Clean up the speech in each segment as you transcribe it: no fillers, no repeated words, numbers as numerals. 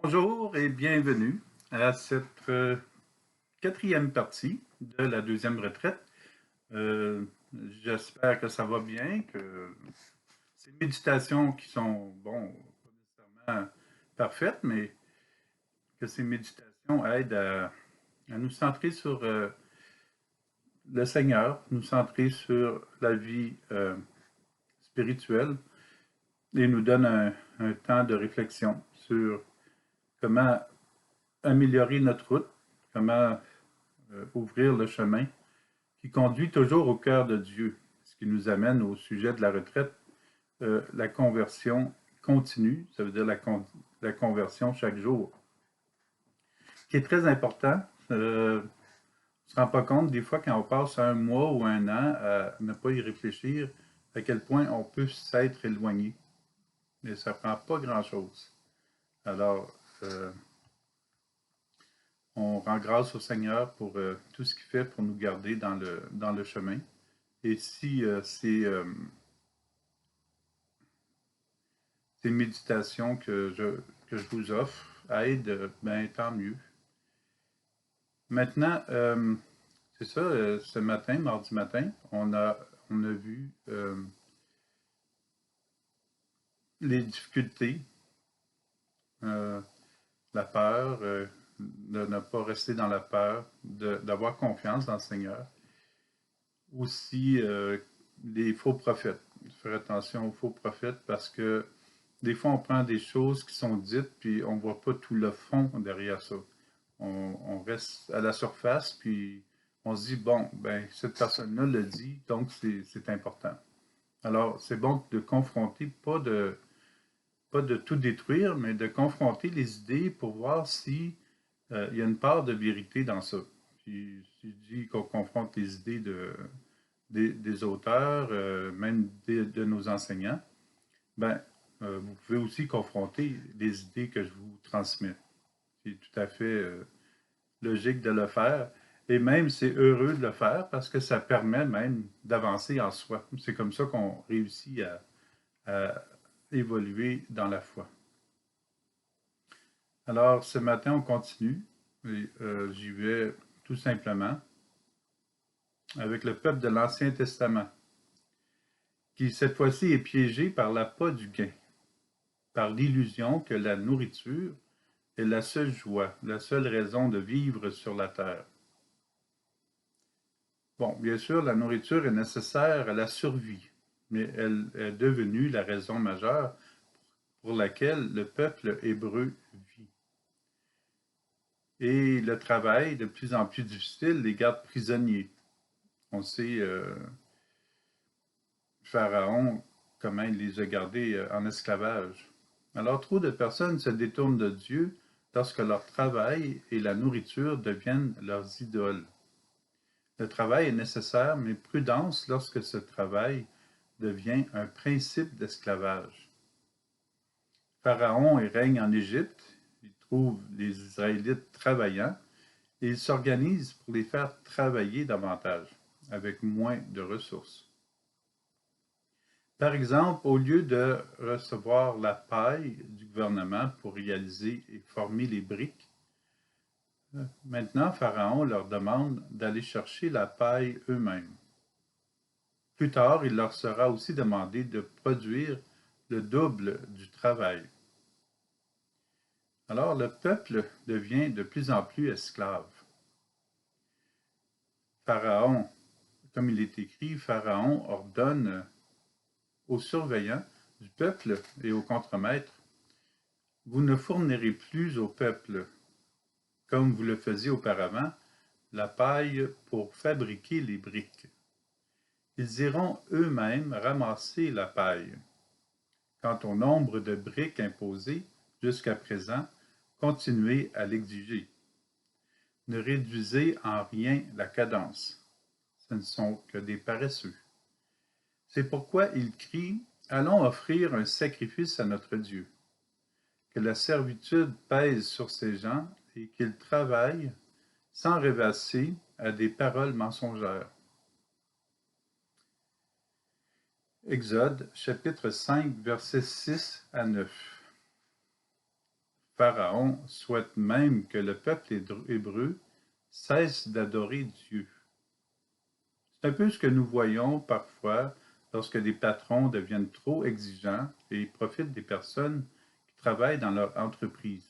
Bonjour et bienvenue à cette quatrième partie de la deuxième retraite. Euh, J'espère que ça va bien, que ces méditations qui sont, bon, pas nécessairement parfaites, mais que ces méditations aident à nous centrer sur le Seigneur, nous centrer sur la vie spirituelle et nous donnent un temps de réflexion sur comment améliorer notre route, comment ouvrir le chemin qui conduit toujours au cœur de Dieu, ce qui nous amène au sujet de la retraite, la conversion continue, ça veut dire la conversion chaque jour, qui est très important. On ne se rend pas compte des fois quand on passe un mois ou un an à ne pas y réfléchir, à quel point on peut s'être éloigné. Mais ça ne prend pas grand-chose. Alors, on rend grâce au Seigneur pour tout ce qu'il fait pour nous garder dans le chemin. Et si ces méditations que je vous offre aident, ben tant mieux. Maintenant, c'est ça, ce matin, mardi matin, on a vu les difficultés, euh, la peur, de ne pas rester dans la peur, d'avoir confiance dans le Seigneur. Aussi, les faux prophètes. Faire attention aux faux prophètes parce que des fois, on prend des choses qui sont dites, puis on ne voit pas tout le fond derrière ça. On reste à la surface, puis on se dit, bon, ben, cette personne-là le dit, donc c'est important. Alors, c'est bon de confronter, pas de tout détruire, mais de confronter les idées pour voir si il y a une part de vérité dans ça. Puis, si je dis qu'on confronte les idées des auteurs, même de nos enseignants, ben, vous pouvez aussi confronter les idées que je vous transmets. C'est tout à fait logique de le faire. Et même, c'est heureux de le faire parce que ça permet même d'avancer en soi. C'est comme ça qu'on réussit à évoluer dans la foi. Alors, ce matin, on continue. J'y vais tout simplement avec le peuple de l'Ancien Testament, qui cette fois-ci est piégé par l'appât du gain, par l'illusion que la nourriture est la seule joie, la seule raison de vivre sur la terre. Bon, bien sûr, la nourriture est nécessaire à la survie, mais elle est devenue la raison majeure pour laquelle le peuple hébreu vit. Et le travail, de plus en plus difficile, les garde prisonniers. On sait, Pharaon, comment il les a gardés en esclavage. Alors, trop de personnes se détournent de Dieu lorsque leur travail et la nourriture deviennent leurs idoles. Le travail est nécessaire, mais prudence lorsque ce travail devient un principe d'esclavage. Pharaon règne en Égypte, il trouve les Israélites travaillant et il s'organise pour les faire travailler davantage, avec moins de ressources. Par exemple, au lieu de recevoir la paille du gouvernement pour réaliser et former les briques, maintenant Pharaon leur demande d'aller chercher la paille eux-mêmes. Plus tard, il leur sera aussi demandé de produire le double du travail. Alors le peuple devient de plus en plus esclave. Pharaon, comme il est écrit, Pharaon ordonne aux surveillants du peuple et aux contremaîtres, vous ne fournirez plus au peuple, comme vous le faisiez auparavant, la paille pour fabriquer les briques. Ils iront eux-mêmes ramasser la paille. Quant au nombre de briques imposées jusqu'à présent, continuez à l'exiger. Ne réduisez en rien la cadence. Ce ne sont que des paresseux. C'est pourquoi il crie, allons offrir un sacrifice à notre Dieu. Que la servitude pèse sur ces gens et qu'ils travaillent sans rêvasser à des paroles mensongères. Exode, chapitre 5, versets 6 à 9. Pharaon souhaite même que le peuple hébreu cesse d'adorer Dieu. C'est un peu ce que nous voyons parfois lorsque des patrons deviennent trop exigeants et profitent des personnes qui travaillent dans leur entreprise.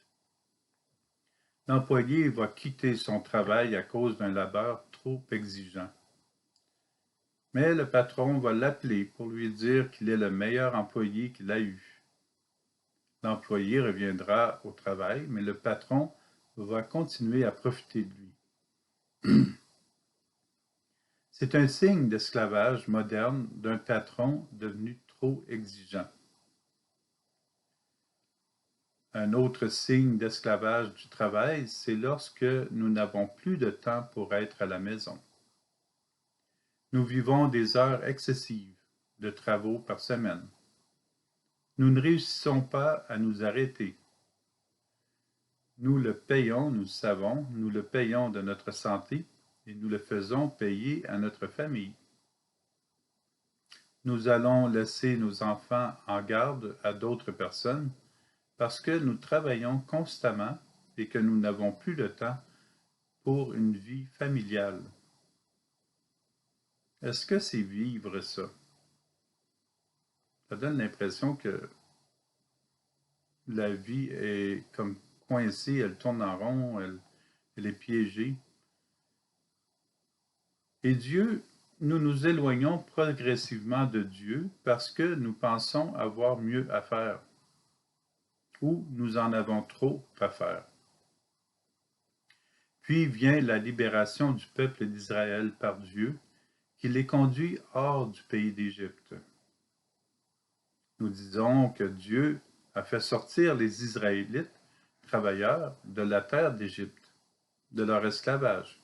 L'employé va quitter son travail à cause d'un labeur trop exigeant. Mais le patron va l'appeler pour lui dire qu'il est le meilleur employé qu'il a eu. L'employé reviendra au travail, mais le patron va continuer à profiter de lui. C'est un signe d'esclavage moderne d'un patron devenu trop exigeant. Un autre signe d'esclavage du travail, c'est lorsque nous n'avons plus de temps pour être à la maison. Nous vivons des heures excessives de travaux par semaine. Nous ne réussissons pas à nous arrêter. Nous le payons, nous le savons, nous le payons de notre santé et nous le faisons payer à notre famille. Nous allons laisser nos enfants en garde à d'autres personnes parce que nous travaillons constamment et que nous n'avons plus le temps pour une vie familiale. Est-ce que c'est vivre ça? Ça donne l'impression que la vie est comme coincée, elle tourne en rond, elle est piégée. Et Dieu, nous nous éloignons progressivement de Dieu parce que nous pensons avoir mieux à faire ou nous en avons trop à faire. Puis vient la libération du peuple d'Israël par Dieu qui les conduit hors du pays d'Égypte. Nous disons que Dieu a fait sortir les Israélites, travailleurs, de la terre d'Égypte, de leur esclavage.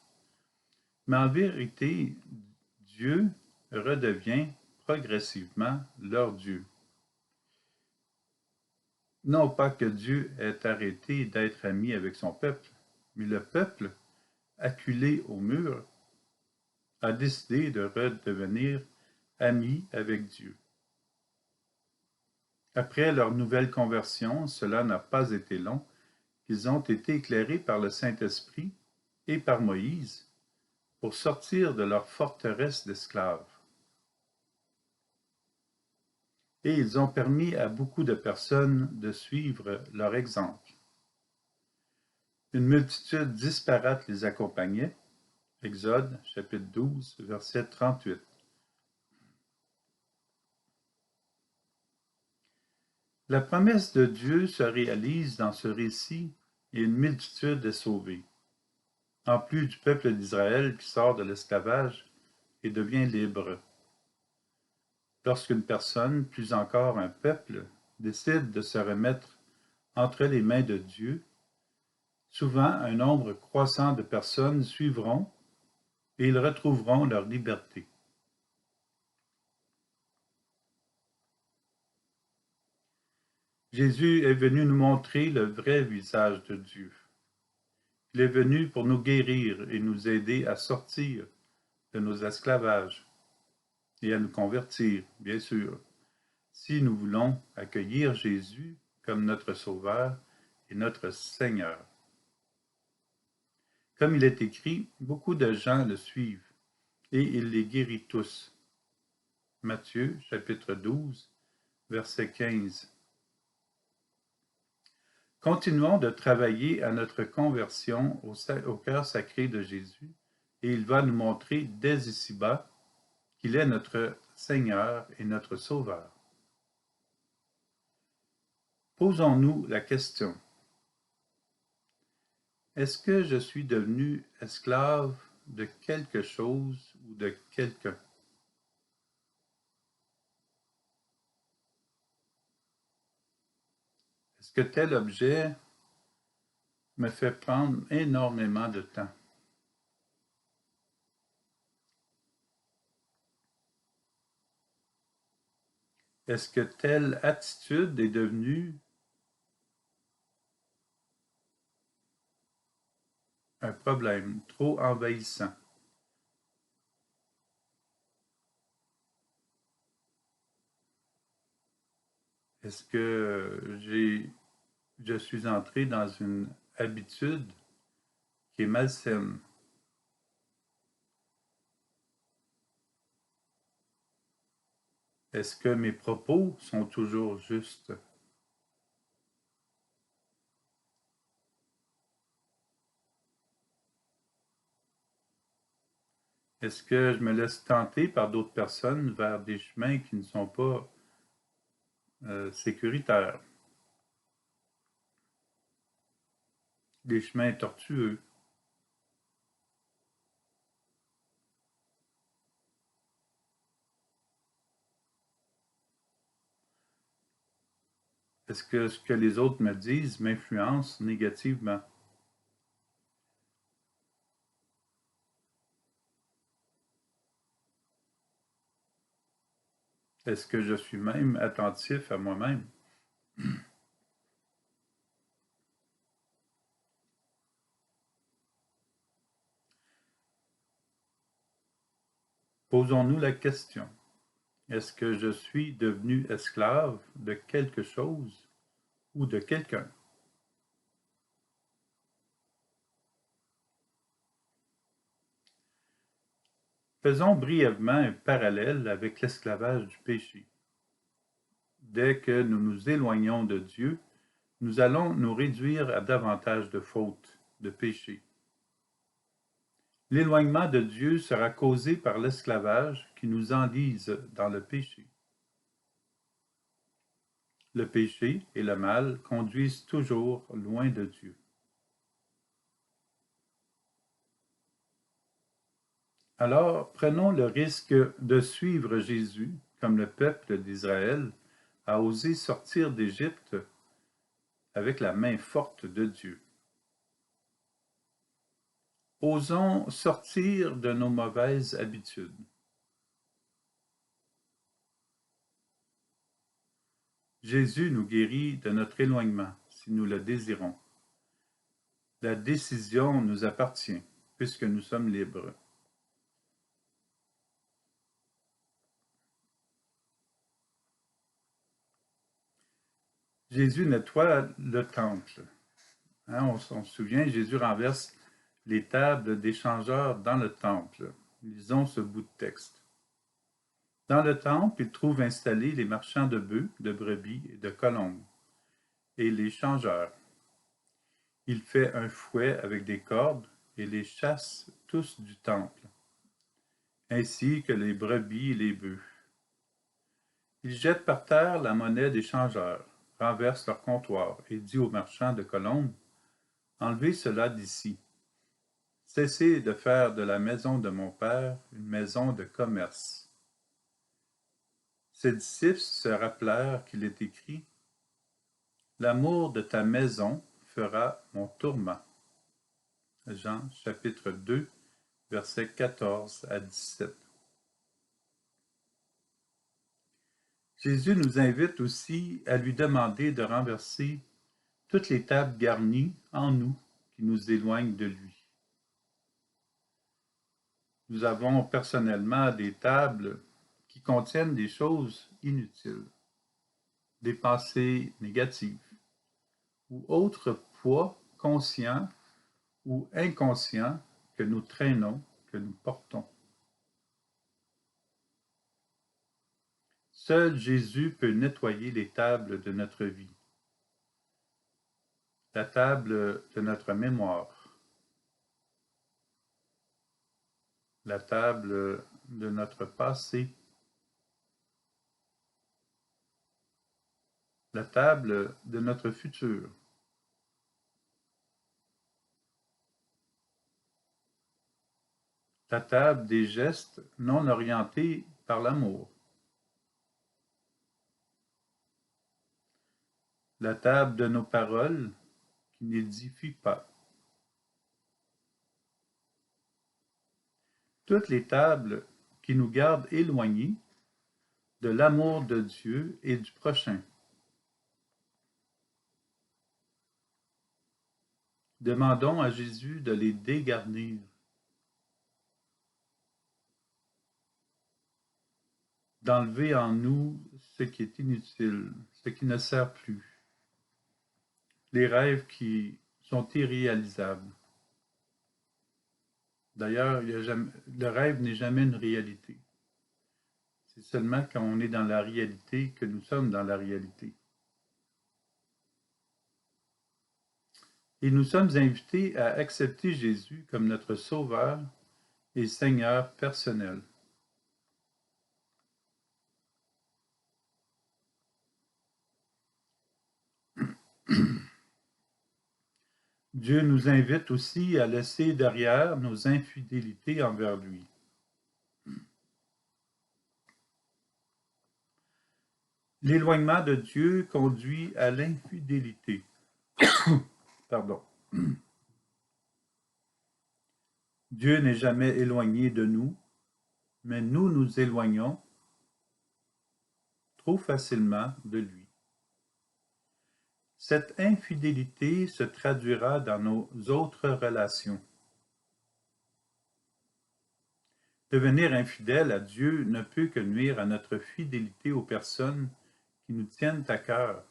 Mais en vérité, Dieu redevient progressivement leur Dieu. Non pas que Dieu ait arrêté d'être ami avec son peuple, mais le peuple, acculé au mur, a décidé de redevenir ami avec Dieu. Après leur nouvelle conversion, cela n'a pas été long, qu'ils ont été éclairés par le Saint-Esprit et par Moïse pour sortir de leur forteresse d'esclaves. Et ils ont permis à beaucoup de personnes de suivre leur exemple. Une multitude disparate les accompagnait. Exode, chapitre 12, verset 38. La promesse de Dieu se réalise dans ce récit et une multitude est sauvée. En plus du peuple d'Israël qui sort de l'esclavage et devient libre. Lorsqu'une personne, plus encore un peuple, décide de se remettre entre les mains de Dieu, souvent un nombre croissant de personnes suivront et ils retrouveront leur liberté. Jésus est venu nous montrer le vrai visage de Dieu. Il est venu pour nous guérir et nous aider à sortir de nos esclavages et à nous convertir, bien sûr, si nous voulons accueillir Jésus comme notre Sauveur et notre Seigneur. Comme il est écrit, beaucoup de gens le suivent et il les guérit tous. Matthieu, chapitre 12, verset 15. Continuons de travailler à notre conversion au cœur sacré de Jésus et il va nous montrer dès ici-bas qu'il est notre Seigneur et notre Sauveur. Posons-nous la question: est-ce que je suis devenu esclave de quelque chose ou de quelqu'un? Est-ce que tel objet me fait prendre énormément de temps? Est-ce que telle attitude est devenue un problème trop envahissant? Est-ce que j'ai je suis entré dans une habitude qui est malsaine? Est-ce que mes propos sont toujours justes? Est-ce que je me laisse tenter par d'autres personnes vers des chemins qui ne sont pas sécuritaires, des chemins tortueux? Est-ce que ce que les autres me disent m'influence négativement? Est-ce que je suis même attentif à moi-même? Posons-nous la question. Est-ce que je suis devenu esclave de quelque chose ou de quelqu'un? Faisons brièvement un parallèle avec l'esclavage du péché. Dès que nous nous éloignons de Dieu, nous allons nous réduire à davantage de fautes, de péchés. L'éloignement de Dieu sera causé par l'esclavage qui nous enlise dans le péché. Le péché et le mal conduisent toujours loin de Dieu. Alors, prenons le risque de suivre Jésus, comme le peuple d'Israël a osé sortir d'Égypte avec la main forte de Dieu. Osons sortir de nos mauvaises habitudes. Jésus nous guérit de notre éloignement, si nous le désirons. La décision nous appartient, puisque nous sommes libres. Jésus nettoie le temple. On se souvient, Jésus renverse les tables des changeurs dans le temple. Lisons ce bout de texte. Dans le temple, il trouve installés les marchands de bœufs, de brebis et de colombes, et les changeurs. Il fait un fouet avec des cordes et les chasse tous du temple, ainsi que les brebis et les bœufs. Il jette par terre la monnaie des changeurs, renverse leur comptoir et dit aux marchands de colombes, enlevez cela d'ici. Cessez de faire de la maison de mon père une maison de commerce. Ses disciples se rappelèrent qu'il est écrit, l'amour de ta maison fera mon tourment. Jean chapitre 2, versets 14 à 17. Jésus nous invite aussi à lui demander de renverser toutes les tables garnies en nous qui nous éloignent de lui. Nous avons personnellement des tables qui contiennent des choses inutiles, des pensées négatives ou autres poids conscients ou inconscients que nous traînons, que nous portons. Seul Jésus peut nettoyer les tables de notre vie, la table de notre mémoire, la table de notre passé, la table de notre futur. La table des gestes non orientés par l'amour. La table de nos paroles qui n'édifient pas. Toutes les tables qui nous gardent éloignés de l'amour de Dieu et du prochain. Demandons à Jésus de les dégarnir. D'enlever en nous ce qui est inutile, ce qui ne sert plus. les rêves qui sont irréalisables. D'ailleurs, le rêve n'est jamais une réalité. C'est seulement quand on est dans la réalité que nous sommes dans la réalité. Et nous sommes invités à accepter Jésus comme notre Sauveur et Seigneur personnel. Dieu nous invite aussi à laisser derrière nos infidélités envers lui. L'éloignement de Dieu conduit à l'infidélité. Pardon. Dieu n'est jamais éloigné de nous, mais nous nous éloignons trop facilement de lui. Cette infidélité se traduira dans nos autres relations. Devenir infidèle à Dieu ne peut que nuire à notre fidélité aux personnes qui nous tiennent à cœur.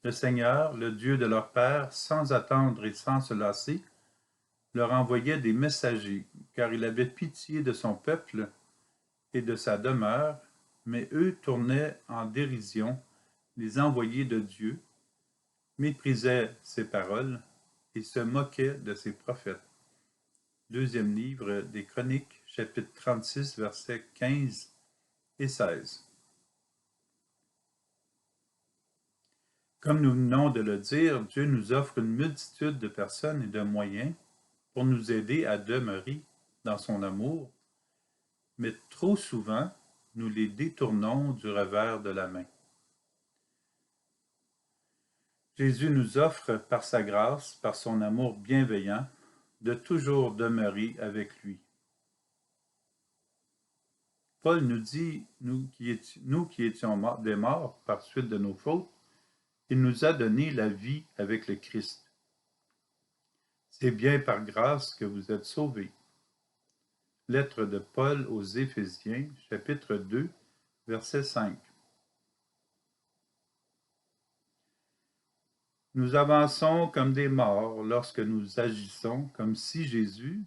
Le Seigneur, le Dieu de leur Père, sans attendre et sans se lasser, leur envoyait des messagers, car il avait pitié de son peuple et de sa demeure, mais eux tournaient en dérision les envoyés de Dieu, méprisaient ses paroles et se moquaient de ses prophètes. Deuxième livre des Chroniques, chapitre 36, versets 15 et 16. Comme nous venons de le dire, Dieu nous offre une multitude de personnes et de moyens pour nous aider à demeurer dans son amour, mais trop souvent, nous les détournons du revers de la main. Jésus nous offre, par sa grâce, par son amour bienveillant, de toujours demeurer avec lui. Paul nous dit, nous qui étions des morts par suite de nos fautes, il nous a donné la vie avec le Christ. C'est bien par grâce que vous êtes sauvés. Lettre de Paul aux Éphésiens, chapitre 2, verset 5. Nous avançons comme des morts lorsque nous agissons comme si Jésus,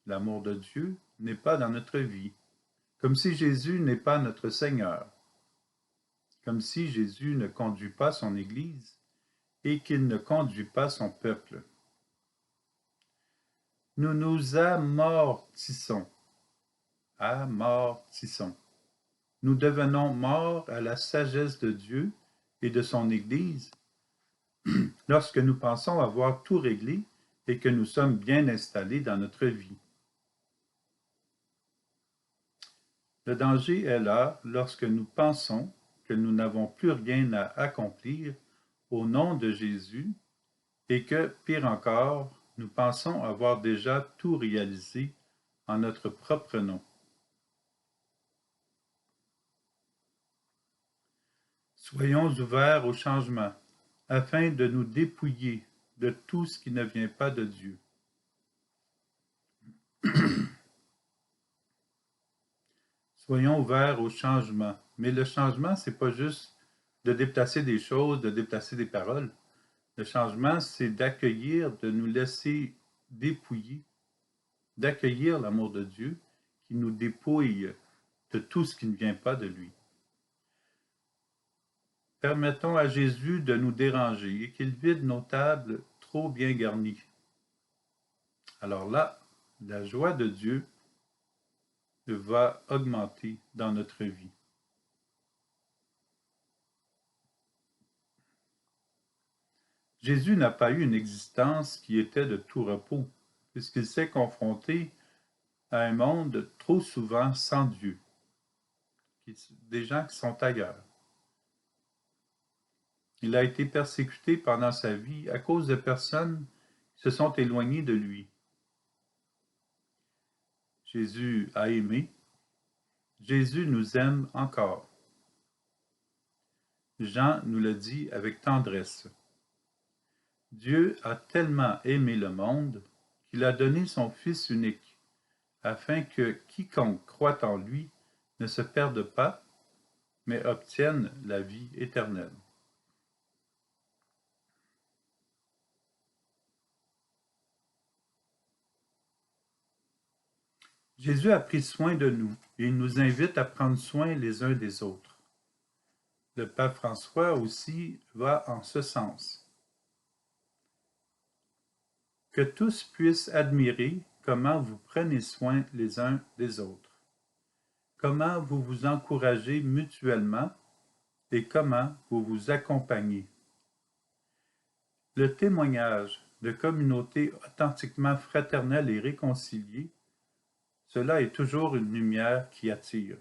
l'amour de Dieu, n'est pas dans notre vie, comme si Jésus n'est pas notre Seigneur, comme si Jésus ne conduit pas son Église et qu'il ne conduit pas son peuple. Nous nous amortissons. Nous devenons morts à la sagesse de Dieu et de son Église lorsque nous pensons avoir tout réglé et que nous sommes bien installés dans notre vie. Le danger est là lorsque nous pensons que nous n'avons plus rien à accomplir au nom de Jésus et que, pire encore, nous pensons avoir déjà tout réalisé en notre propre nom. Soyons ouverts au changement, afin de nous dépouiller de tout ce qui ne vient pas de Dieu. Soyons ouverts au changement. Mais le changement, c'est pas juste de déplacer des choses, de déplacer des paroles. Le changement, c'est d'accueillir, de nous laisser dépouiller, d'accueillir l'amour de Dieu qui nous dépouille de tout ce qui ne vient pas de lui. Permettons à Jésus de nous déranger et qu'il vide nos tables trop bien garnies. Alors là, la joie de Dieu va augmenter dans notre vie. Jésus n'a pas eu une existence qui était de tout repos, puisqu'il s'est confronté à un monde trop souvent sans Dieu, des gens qui sont ailleurs. Il a été persécuté pendant sa vie à cause de personnes qui se sont éloignées de lui. Jésus a aimé. Jésus nous aime encore. Jean nous le dit avec tendresse. Dieu a tellement aimé le monde qu'il a donné son Fils unique, afin que quiconque croit en lui ne se perde pas, mais obtienne la vie éternelle. Jésus a pris soin de nous et il nous invite à prendre soin les uns des autres. Le pape François aussi va en ce sens. Que tous puissent admirer comment vous prenez soin les uns des autres, comment vous vous encouragez mutuellement et comment vous vous accompagnez. Le témoignage de communautés authentiquement fraternelles et réconciliées, cela est toujours une lumière qui attire.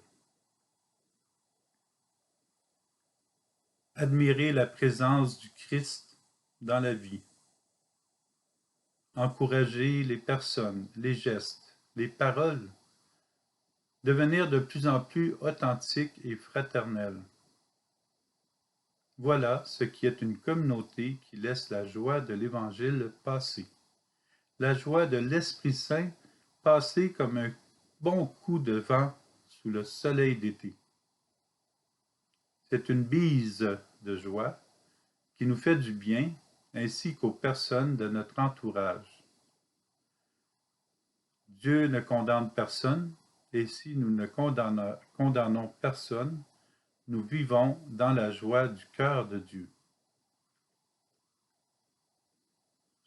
Admirer la présence du Christ dans la vie. Encourager les personnes, les gestes, les paroles. Devenir de plus en plus authentique et fraternel. Voilà ce qui est une communauté qui laisse la joie de l'Évangile passer. La joie de l'Esprit Saint passer comme un bon coup de vent sous le soleil d'été. C'est une bise de joie qui nous fait du bien ainsi qu'aux personnes de notre entourage. Dieu ne condamne personne et si nous ne condamnons personne, nous vivons dans la joie du cœur de Dieu.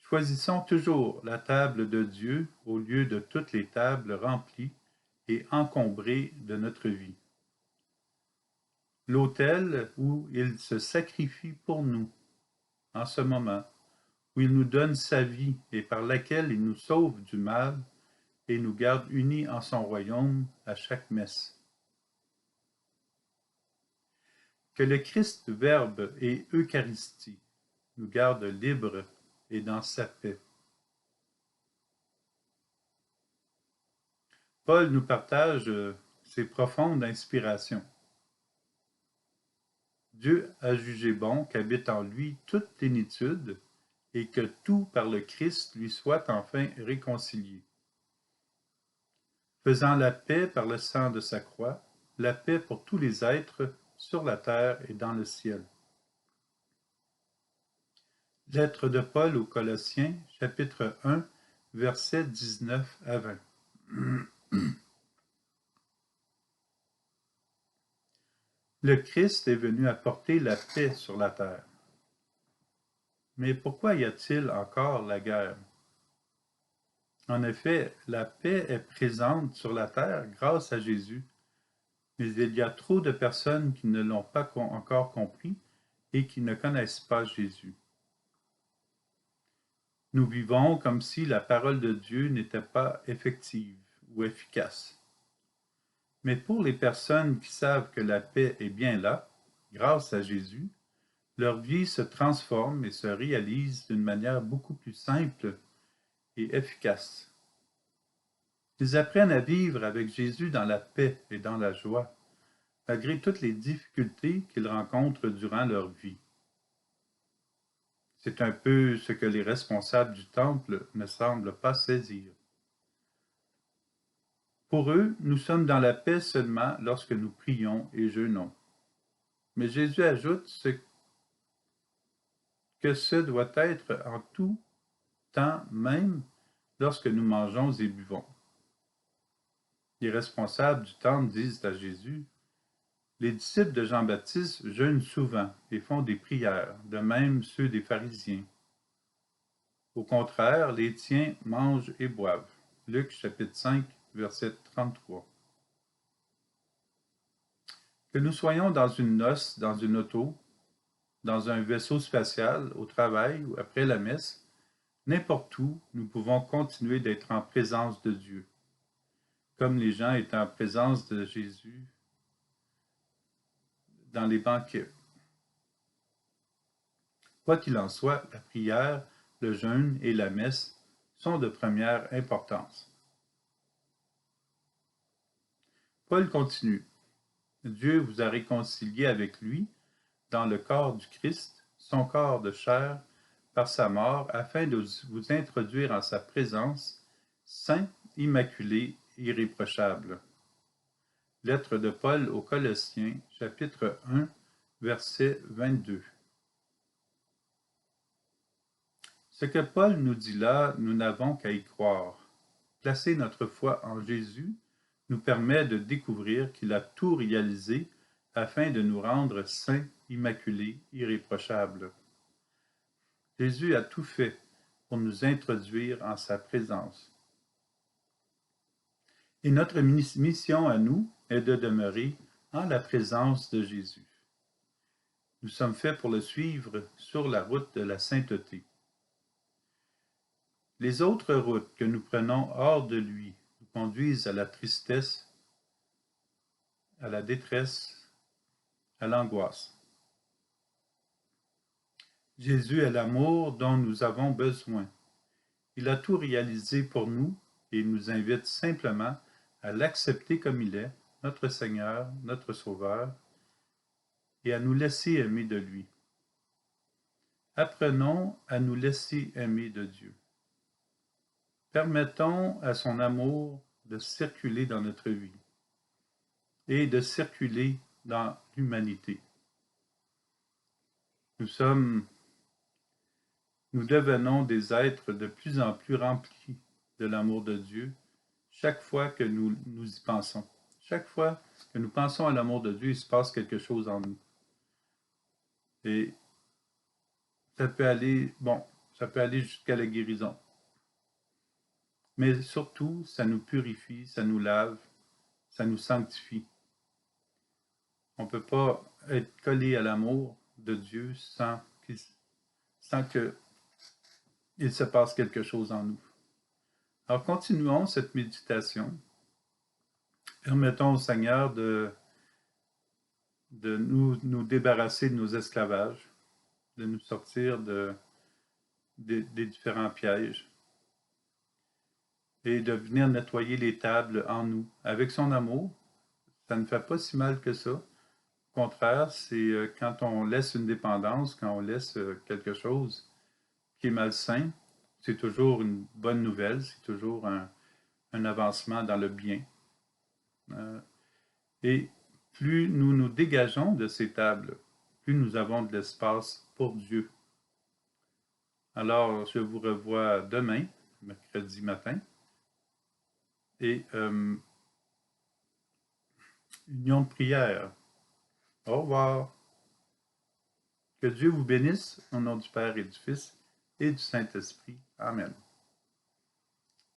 Choisissons toujours la table de Dieu au lieu de toutes les tables remplies et encombrées de notre vie. L'autel où il se sacrifie pour nous, en ce moment, où il nous donne sa vie et par laquelle il nous sauve du mal et nous garde unis en son royaume à chaque messe. Que le Christ Verbe et Eucharistie nous garde libres et dans sa paix. Paul nous partage ses profondes inspirations. Dieu a jugé bon qu'habite en lui toute plénitude et que tout par le Christ lui soit enfin réconcilié. Faisant la paix par le sang de sa croix, la paix pour tous les êtres sur la terre et dans le ciel. Lettre de Paul aux Colossiens, chapitre 1, versets 19 à 20. Le Christ est venu apporter la paix sur la terre. Mais pourquoi y a-t-il encore la guerre? En effet, la paix est présente sur la terre grâce à Jésus, mais il y a trop de personnes qui ne l'ont pas encore compris et qui ne connaissent pas Jésus. Nous vivons comme si la parole de Dieu n'était pas effective ou efficace. Mais pour les personnes qui savent que la paix est bien là, grâce à Jésus, leur vie se transforme et se réalise d'une manière beaucoup plus simple et efficace. Ils apprennent à vivre avec Jésus dans la paix et dans la joie, malgré toutes les difficultés qu'ils rencontrent durant leur vie. C'est un peu ce que les responsables du temple ne semblent pas saisir. Pour eux, nous sommes dans la paix seulement lorsque nous prions et jeûnons. Mais Jésus ajoute que ce doit être en tout temps, même lorsque nous mangeons et buvons. Les responsables du temple disent à Jésus, « Les disciples de Jean-Baptiste jeûnent souvent et font des prières, de même ceux des pharisiens. Au contraire, les tiens mangent et boivent. » Luc chapitre 5, verset 33. Que nous soyons dans une noce, dans une auto, dans un vaisseau spatial, au travail ou après la messe, n'importe où, nous pouvons continuer d'être en présence de Dieu, comme les gens étaient en présence de Jésus dans les banquets. Quoi qu'il en soit, la prière, le jeûne et la messe sont de première importance. Paul continue. Dieu vous a réconcilié avec lui dans le corps du Christ, son corps de chair, par sa mort, afin de vous introduire en sa présence, saint, immaculé, irréprochable. Lettre de Paul aux Colossiens, chapitre 1, verset 22. Ce que Paul nous dit là, nous n'avons qu'à y croire. Placer notre foi en Jésus nous permet de découvrir qu'il a tout réalisé afin de nous rendre saints, immaculés, irréprochables. Jésus a tout fait pour nous introduire en sa présence. Et notre mission à nous est de demeurer en la présence de Jésus. Nous sommes faits pour le suivre sur la route de la sainteté. Les autres routes que nous prenons hors de lui nous conduisent à la tristesse, à la détresse, à l'angoisse. Jésus est l'amour dont nous avons besoin. Il a tout réalisé pour nous et il nous invite simplement à l'accepter comme il est, notre Seigneur, notre Sauveur, et à nous laisser aimer de lui. Apprenons à nous laisser aimer de Dieu. Permettons à son amour de circuler dans notre vie et de circuler dans l'humanité. Nous devenons des êtres de plus en plus remplis de l'amour de Dieu chaque fois que nous y pensons. Chaque fois que nous pensons à l'amour de Dieu, il se passe quelque chose en nous. Et ça peut aller jusqu'à la guérison. Mais surtout, ça nous purifie, ça nous lave, ça nous sanctifie. On ne peut pas être collé à l'amour de Dieu sans qu'il se passe quelque chose en nous. Alors, continuons cette méditation. Permettons au Seigneur de nous débarrasser de nos esclavages, de nous sortir des différents pièges et de venir nettoyer les tables en nous. Avec son amour, ça ne fait pas si mal que ça. Au contraire, c'est quand on laisse une dépendance, quand on laisse quelque chose qui est malsain, c'est toujours une bonne nouvelle, c'est toujours un avancement dans le bien. Et plus nous nous dégageons de ces tables, plus nous avons de l'espace pour Dieu. Alors, je vous revois demain, mercredi matin, et union de prière. Au revoir. Que Dieu vous bénisse au nom du Père et du Fils et du Saint-Esprit. Amen.